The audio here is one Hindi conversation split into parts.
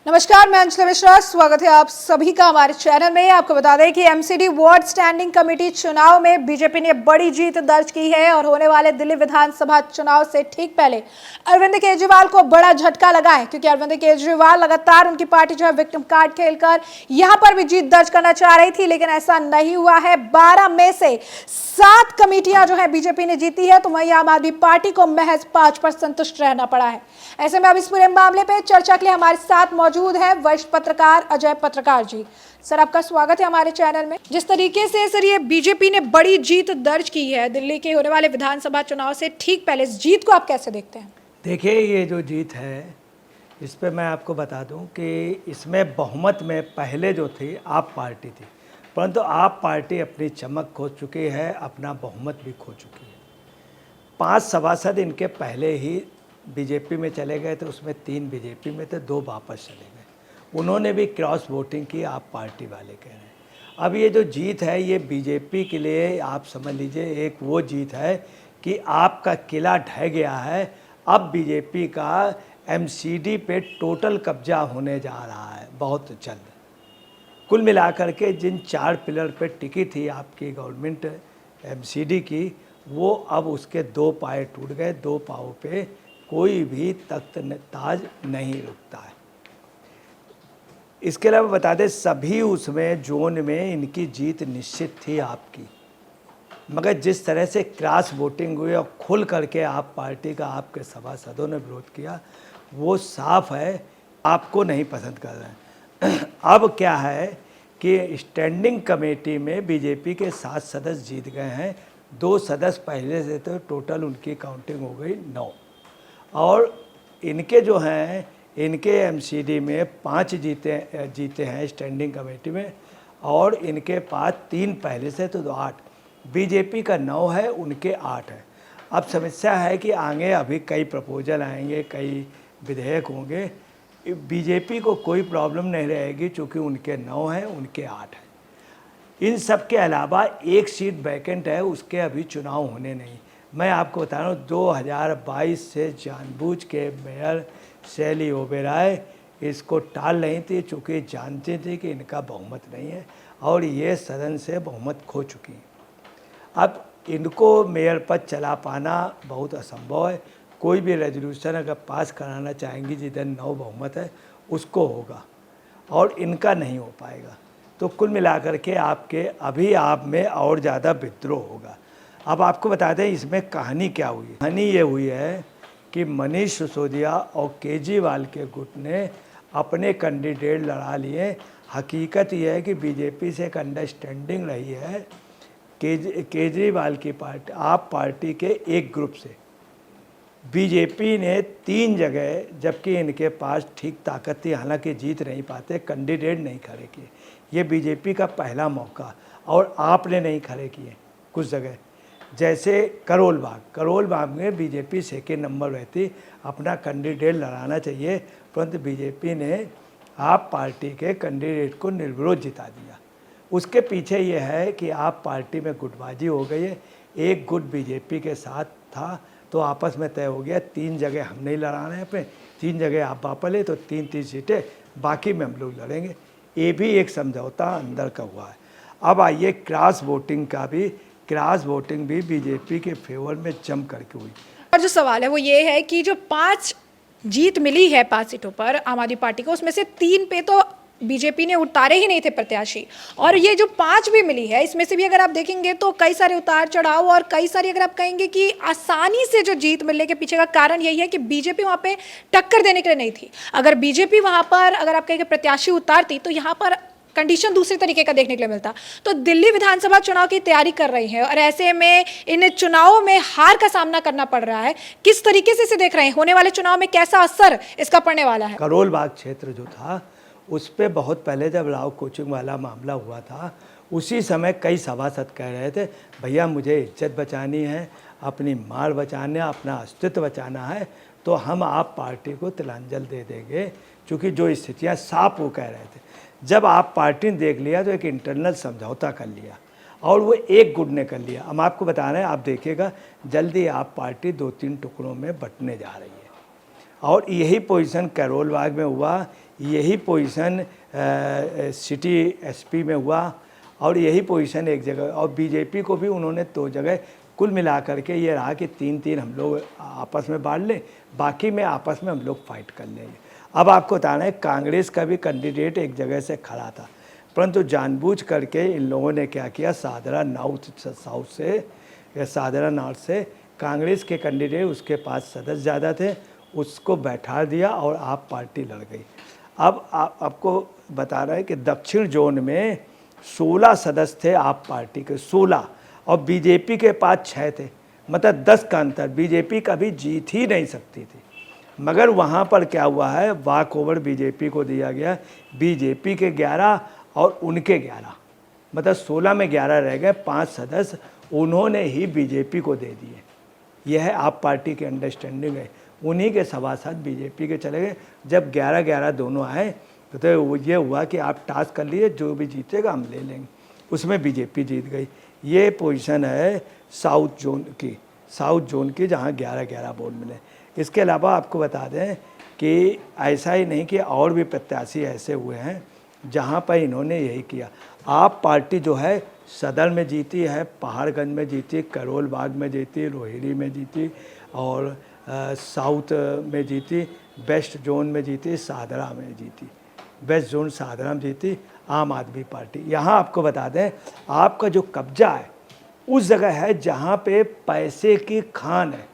नमस्कार, मैं अंशुल मिश्रा। स्वागत है आप सभी का हमारे चैनल में। आपको बता दें कि एमसीडी वार्ड स्टैंडिंग कमेटी चुनाव में बीजेपी ने बड़ी जीत दर्ज की है और होने वाले दिल्ली विधानसभा चुनाव से ठीक पहले अरविंद केजरीवाल को बड़ा झटका लगा है, क्योंकि अरविंद केजरीवाल लगातार उनकी पार्टी जो है विक्टिम कार्ड खेलकर यहां पर भी जीत दर्ज करना चाह रही थी, लेकिन ऐसा नहीं हुआ है। 12 में से 7 कमेटियां जो है बीजेपी ने जीती है, तो वहीं आम आदमी पार्टी को महज 5 पर संतुष्ट रहना पड़ा है। ऐसे में अब इस पूरे मामले पे चर्चा के लिए हमारे साथ मौजूद है वरिष्ठ पत्रकार अजय पत्रकार जी। सर, आपका स्वागत है हमारे चैनल में। जिस तरीके से सर ये बीजेपी ने बड़ी जीत दर्ज की है दिल्ली के होने वाले विधानसभा चुनाव से ठीक पहले, इस जीत को आप कैसे देखते हैं? देखिए, ये जो जीत है इस पे मैं आपको बता दूं कि इसमें बहुमत में पहले जो थी आप पार्टी थी, परंतु आप पार्टी अपनी चमक खो चुकी है, अपना बहुमत भी खो चुकी है। 5 सभासद इनके पहले ही बीजेपी में चले गए थे, उसमें 3 बीजेपी में थे, 2 वापस चले गए। उन्होंने भी क्रॉस वोटिंग की, आप पार्टी वाले कह रहे हैं। अब ये जो जीत है ये बीजेपी के लिए आप समझ लीजिए एक वो जीत है कि आपका किला ढह गया है। अब बीजेपी का एमसीडी पे टोटल कब्जा होने जा रहा है बहुत जल्द। कुल मिलाकर के जिन 4 पिलर पे टिकी थी आपकी गवर्नमेंट एमसीडी की, वो अब उसके 2 पाए टूट गए। 2 पाँव पे कोई भी तख्त ताज नहीं रुकता है। इसके अलावा बता दें, सभी उसमें जोन में इनकी जीत निश्चित थी आपकी, मगर जिस तरह से क्रॉस वोटिंग हुई और खुल करके आप पार्टी का आपके सभासदों ने विरोध किया, वो साफ है आपको नहीं पसंद कर रहे हैं। अब क्या है कि स्टैंडिंग कमेटी में बीजेपी के 7 सदस्य जीत गए हैं, 2 सदस्य पहले से, तो टोटल उनकी काउंटिंग हो गई 9। और इनके जो हैं इनके एमसीडी में 5 जीते हैं स्टैंडिंग कमेटी में, और इनके पास 3 पहले से, तो 8। बीजेपी का 9 है, उनके 8 है। अब समस्या है कि आगे अभी कई प्रपोजल आएंगे, कई विधेयक होंगे। बीजेपी को कोई प्रॉब्लम नहीं रहेगी, चूँकि उनके 9 हैं, उनके 8 हैं। इन सब के अलावा एक सीट वैकेंट है, उसके अभी चुनाव होने नहीं। मैं आपको बता रहा हूँ 2022 से जानबूझ के मेयर शैली ओबेरॉय इसको टाल रही थी, चूँकि जानती थी कि इनका बहुमत नहीं है और ये सदन से बहुमत खो चुकी हैं। अब इनको मेयर पद चला पाना बहुत असंभव है। कोई भी रेजोल्यूशन अगर पास कराना चाहेंगी जिधर 9 बहुमत है उसको होगा, और इनका नहीं हो पाएगा। तो कुल मिलाकर के आपके अभी आप में और ज़्यादा विद्रोह होगा। अब आपको बता दें इसमें कहानी क्या हुई। कहानी ये हुई है कि मनीष सिसोदिया और केजरीवाल के गुट ने अपने कैंडिडेट लड़ा लिए। हकीकत यह है कि बीजेपी से एक अंडरस्टैंडिंग रही है केजरीवाल की पार्टी, आप पार्टी के एक ग्रुप से। बीजेपी ने 3 जगह, जबकि इनके पास ठीक ताकत थी, हालांकि जीत नहीं पाते, कैंडिडेट नहीं खड़े किए। ये बीजेपी का पहला मौका, और आपने नहीं खड़े किए कुछ जगह, जैसे करोल बाग में बीजेपी सेकेंड नंबर रहती, अपना कैंडिडेट लड़ाना चाहिए, परंतु बीजेपी ने आप पार्टी के कैंडिडेट को निर्विरोध जिता दिया। उसके पीछे ये है कि आप पार्टी में गुटबाजी हो गई है। एक गुट बीजेपी के साथ था, तो आपस में तय हो गया 3 जगह हम नहीं लड़ा रहे हैं अपने, 3 जगह आप वापस ले, तो 3 सीटें बाकी में हम लोग लड़ेंगे। ये भी एक समझौता अंदर का हुआ है। अब आइए क्रॉस वोटिंग भी बीजेपी के फेवर में जम करके हुई। और जो सवाल है वो ये है कि जो 5 जीत मिली है 5 सीटों पर आम आदमी पार्टी को, उसमें से 3 पे तो बीजेपी ने उतारे ही नहीं थे प्रत्याशी, और ये जो 5 भी मिली है इसमें से भी अगर आप देखेंगे तो कई सारे उतार चढ़ाव और कई सारी, अगर आप कहेंगे कि आसानी से जो जीत मिलने के पीछे का कारण यही है कि बीजेपी वहां पे टक्कर देने के लिए नहीं थी। अगर बीजेपी वहां पर, अगर आप कहेंगे प्रत्याशी उतारती, तो यहाँ पर कंडीशन दूसरे तरीके का देखने के लिए मिलता। तो दिल्ली विधानसभा चुनाव की तैयारी कर रही है और ऐसे में इन चुनावों में हार का सामना करना पड़ रहा है। किस तरीके से इसे देख रहे हैं? होने वाले चुनाव में कैसा असर इसका पड़ने वाला है? करोल बाग क्षेत्र जो था उस पर बहुत पहले जब राव कोचिंग वाला मामला हुआ था, उसी समय कई सभासद कह रहे थे भैया मुझे इज्जत बचानी है, अपनी मार बचाना, अपना अस्तित्व बचाना है, तो हम आप पार्टी को तिलांजल दे देंगे, क्योंकि जो स्थितियां साफ वो कह रहे थे। जब आप पार्टी ने देख लिया तो एक इंटरनल समझौता कर लिया, और वो एक गुट ने कर लिया। हम आपको बता रहे हैं, आप देखिएगा जल्दी आप पार्टी 2-3 टुकड़ों में बंटने जा रही है, और यही पोजीशन करोल बाग में हुआ, यही पोजीशन सिटी एसपी में हुआ और यही पोजीशन एक जगह, और बीजेपी को भी उन्होंने 2 जगह कुल मिला करके ये रहा कि 3-3 हम लोग आपस में बांट लें, बाकी में आपस में हम लोग फाइट कर लेंगे। अब आपको बताना है कांग्रेस का भी कैंडिडेट एक जगह से खड़ा था, परंतु जानबूझ करके इन लोगों ने क्या किया, सादरा नॉर्थ से कांग्रेस के कैंडिडेट, उसके पास सदस्य ज़्यादा थे, उसको बैठा दिया और आप पार्टी लड़ गई। अब आपको बता रहा है कि दक्षिण जोन में 16 सदस्य थे आप पार्टी के, 16, और बीजेपी के पास 6 थे, मतलब 10 का अंतर। बीजेपी कभी जीत ही नहीं सकती थी, मगर वहाँ पर क्या हुआ है, वॉक ओवर बीजेपी को दिया गया। बीजेपी के 11 और उनके 11, मतलब 16 में 11 रह गए, 5 सदस्य उन्होंने ही बीजेपी को दे दिए। यह है आप पार्टी की अंडरस्टैंडिंग है। उन्हीं के सभासद बीजेपी के चले गए। जब 11-11 दोनों आए तो ये हुआ कि आप टास्क कर लिए, जो भी जीतेगा हम ले लेंगे, उसमें बीजेपी जीत गई। ये पोजीशन है साउथ जोन की जहाँ 11-11 वोट मिले। इसके अलावा आपको बता दें कि ऐसा ही नहीं कि और भी प्रत्याशी ऐसे हुए हैं जहाँ पर इन्होंने यही किया। आप पार्टी जो है सदर में जीती है, पहाड़गंज में जीती, करोल बाग में जीती, रोहिणी में जीती, और साउथ में जीती, वेस्ट जोन में जीती, सादरा में जीती, वेस्ट जोन सादरा में जीती आम आदमी पार्टी। यहाँ आपको बता दें आपका जो कब्जा है उस जगह है जहाँ पे पैसे की खान है,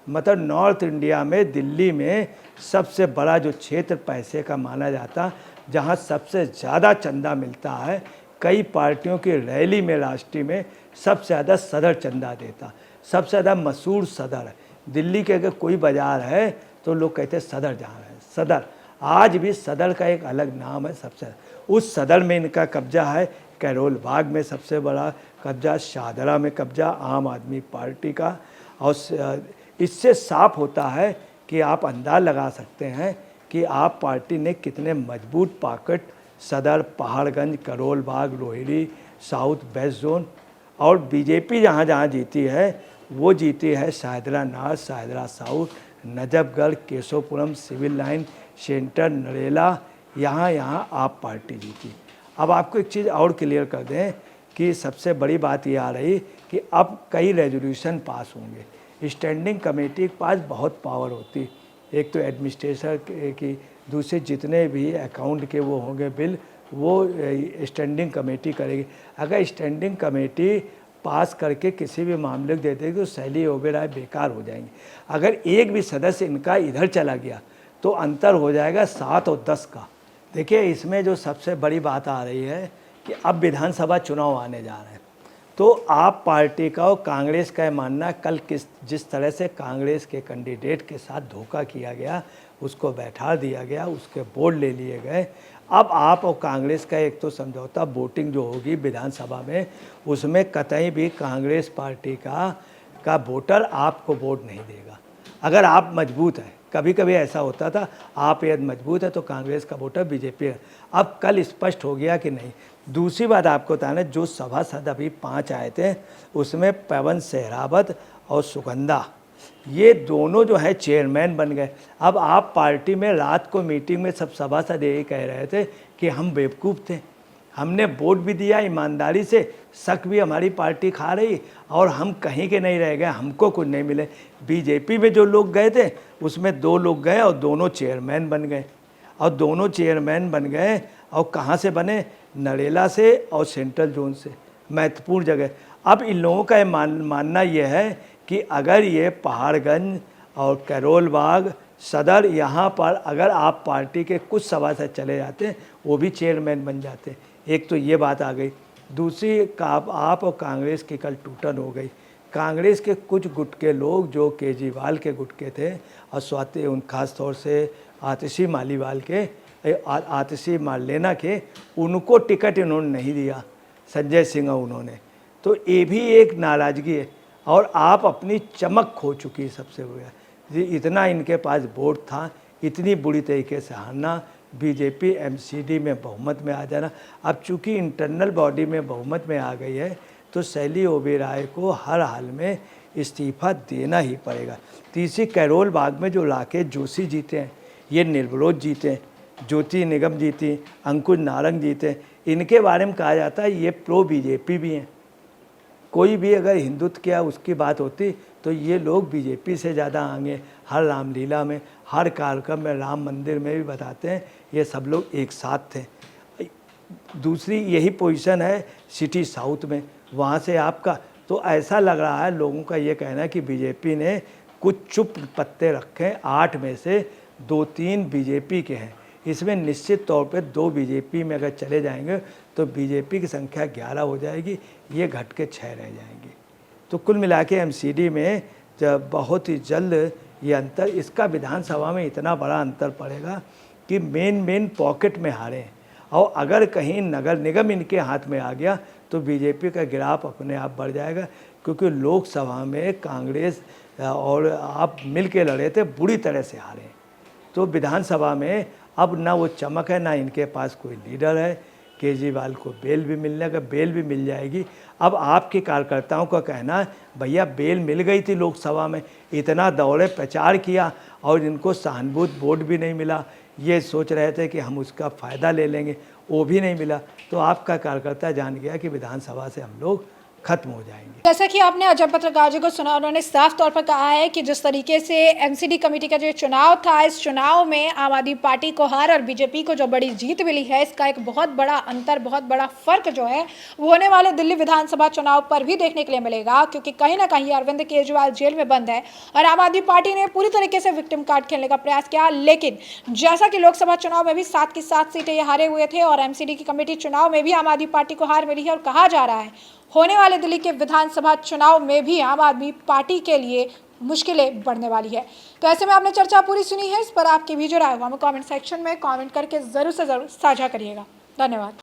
मतलब नॉर्थ इंडिया में दिल्ली में सबसे बड़ा जो क्षेत्र पैसे का माना जाता, जहाँ सबसे ज़्यादा चंदा मिलता है। कई पार्टियों की रैली में राष्ट्रीय में सबसे ज़्यादा सदर चंदा देता, सबसे ज़्यादा मशहूर सदर है। दिल्ली के अगर कोई बाज़ार है तो लोग कहते हैं सदर जहाँ है, सदर। आज भी सदर का एक अलग नाम है सबसे, उस सदर में इनका कब्जा है। कैरोल बाग में सबसे बड़ा कब्जा, शाहदरा में कब्जा आम आदमी पार्टी का। और इससे साफ होता है कि आप अंदाज़ लगा सकते हैं कि आप पार्टी ने कितने मजबूत pocket, Sadar, Paharganj, Karol Bagh, Rohini, south, west zone, और बीजेपी जहाँ जहाँ जीती है वो जीती है Shahdara north, Shahdara south, Najafgarh, Keshavpuram, civil line, centre, Narela, यहाँ आप पार्टी जीती। अब आपको एक चीज़ और क्लियर कर दें कि सबसे बड़ी बात ये आ रही कि अब कई रेजोल्यूशन पास होंगे। स्टैंडिंग कमेटी के पास बहुत पावर होती, एक तो एडमिनिस्ट्रेशन की, दूसरे जितने भी अकाउंट के वो होंगे बिल, वो स्टैंडिंग कमेटी करेगी। अगर स्टैंडिंग कमेटी पास करके किसी भी मामले को दे देगी तो शैली ओबेरॉय बेकार हो जाएंगे। अगर एक भी सदस्य इनका इधर चला गया तो अंतर हो जाएगा 7 और 10 का। देखिए इसमें जो सबसे बड़ी बात आ रही है कि अब विधानसभा चुनाव आने जा रहे हैं, तो आप पार्टी का और कांग्रेस का मानना कल जिस तरह से कांग्रेस के कैंडिडेट के साथ धोखा किया गया, उसको बैठा दिया गया, उसके बोर्ड ले लिए गए। अब आप और कांग्रेस का एक तो समझौता, वोटिंग जो होगी विधानसभा में, उसमें कतई भी कांग्रेस पार्टी का वोटर आपको वोट नहीं देगा अगर आप मजबूत हैं। कभी कभी ऐसा होता था आप यदि मजबूत है तो कांग्रेस का वोटर बीजेपी है। अब कल स्पष्ट हो गया कि नहीं। दूसरी बात आपको बताना, जो सभासद अभी 5 आए थे उसमें पवन सहरावत और सुगंधा, ये दोनों जो है चेयरमैन बन गए। अब आप पार्टी में रात को मीटिंग में सब सभासद यही कह रहे थे कि हम बेवकूफ़ थे, हमने वोट भी दिया ईमानदारी से, शक भी हमारी पार्टी खा रही और हम कहीं के नहीं रह गए, हमको कुछ नहीं मिले। बीजेपी में जो लोग गए थे उसमें 2 लोग गए और दोनों चेयरमैन बन गए, और दोनों चेयरमैन बन गए और कहाँ से बने, नरेला से और सेंट्रल जोन से, महत्वपूर्ण जगह। अब इन लोगों का मानना यह है कि अगर ये पहाड़गंज और कैरोल बाग, सदर, यहाँ पर अगर आप पार्टी के कुछ सभासद चले जाते वो भी चेयरमैन बन जाते। एक तो ये बात आ गई। दूसरी आप और कांग्रेस की कल टूटन हो गई। कांग्रेस के कुछ गुट के लोग जो केजरीवाल के गुट के थे और खास तौर से आतिशी मालीवाल के, आतिशी मालेना के, उनको टिकट इन्होंने नहीं दिया, संजय सिंह उन्होंने, तो ये भी एक नाराज़गी है। और आप अपनी चमक खो चुकी सबसे बुरा, इतना इनके पास वोट था, इतनी बुरी तरीके से हारना, बीजेपी एमसीडी में बहुमत में आ जाना। अब चूंकि इंटरनल बॉडी में बहुमत में आ गई है तो शैली ओबेरॉय को हर हाल में इस्तीफा देना ही पड़ेगा। तीसरी कैरोल बाग में जो राकेश जोशी जीते हैं, ये निर्विरोध जीते हैं, ज्योति निगम जीती, अंकुश नारंग जीते, इनके बारे में कहा जाता है ये प्रो बीजेपी भी हैं। कोई भी अगर हिंदुत्व क्या उसकी बात होती तो ये लोग बीजेपी से ज़्यादा आगे। हर रामलीला में, हर कार्यक्रम में, राम मंदिर में भी बताते हैं ये सब लोग एक साथ थे। दूसरी यही पोजीशन है सिटी साउथ में, वहाँ से आपका तो ऐसा लग रहा है, लोगों का ये कहना है कि बीजेपी ने कुछ चुप पत्ते रखे हैं, 8 में से 2-3 बीजेपी के हैं। इसमें निश्चित तौर पे 2 बीजेपी में अगर चले जाएंगे तो बीजेपी की संख्या 11 हो जाएगी, ये घट के 6 रह जाएंगे। तो कुल मिला के एमसीडी में जब बहुत ही जल्द ये अंतर, इसका विधानसभा में इतना बड़ा अंतर पड़ेगा कि मेन पॉकेट में हारे हैं। और अगर कहीं नगर निगम इनके हाथ में आ गया तो बीजेपी का गिराफ अपने आप बढ़ जाएगा, क्योंकि लोकसभा में कांग्रेस और आप मिल के लड़े थे, बुरी तरह से हारे। तो विधानसभा में अब ना वो चमक है, ना इनके पास कोई लीडर है। केजरीवाल को बेल भी मिलने का, बेल भी मिल जाएगी। अब आपके कार्यकर्ताओं का कहना है भैया बेल मिल गई थी लोकसभा में, इतना दौड़े प्रचार किया और इनको सहानुभूति वोट भी नहीं मिला, ये सोच रहे थे कि हम उसका फ़ायदा ले लेंगे, वो भी नहीं मिला। तो आपका कार्यकर्ता जान गया कि विधानसभा से हम लोग खत्म हो जाएंगे। जैसा कि आपने अजय पत्रकार जी को सुना, उन्होंने साफ तौर पर कहा है कि जिस तरीके से एमसीडी कमेटी का जो चुनाव था, इस चुनाव में आम आदमी पार्टी को हार और बीजेपी को जो बड़ी जीत मिली है, इसका एक बहुत बड़ा अंतर, बहुत बड़ा फर्क जो है वो होने वाले दिल्ली विधानसभा चुनाव पर भी देखने के लिए मिलेगा, क्योंकि कहीं ना कहीं अरविंद केजरीवाल जेल में बंद है और आम आदमी पार्टी ने पूरी तरीके से विक्टिम कार्ड खेलने का प्रयास किया। लेकिन जैसा कि लोकसभा चुनाव में भी 7 की 7 सीटें ये हारे हुए थे और एमसीडी की कमेटी चुनाव में भी आम आदमी पार्टी को हार मिली है, और कहा जा रहा है होने वाले दिल्ली के विधानसभा चुनाव में भी आम आदमी पार्टी के लिए मुश्किलें बढ़ने वाली है। तो ऐसे में आपने चर्चा पूरी सुनी है, इस पर आपकी भी जो राय हो हमें कमेंट सेक्शन में कमेंट करके ज़रूर से ज़रूर साझा करिएगा। धन्यवाद।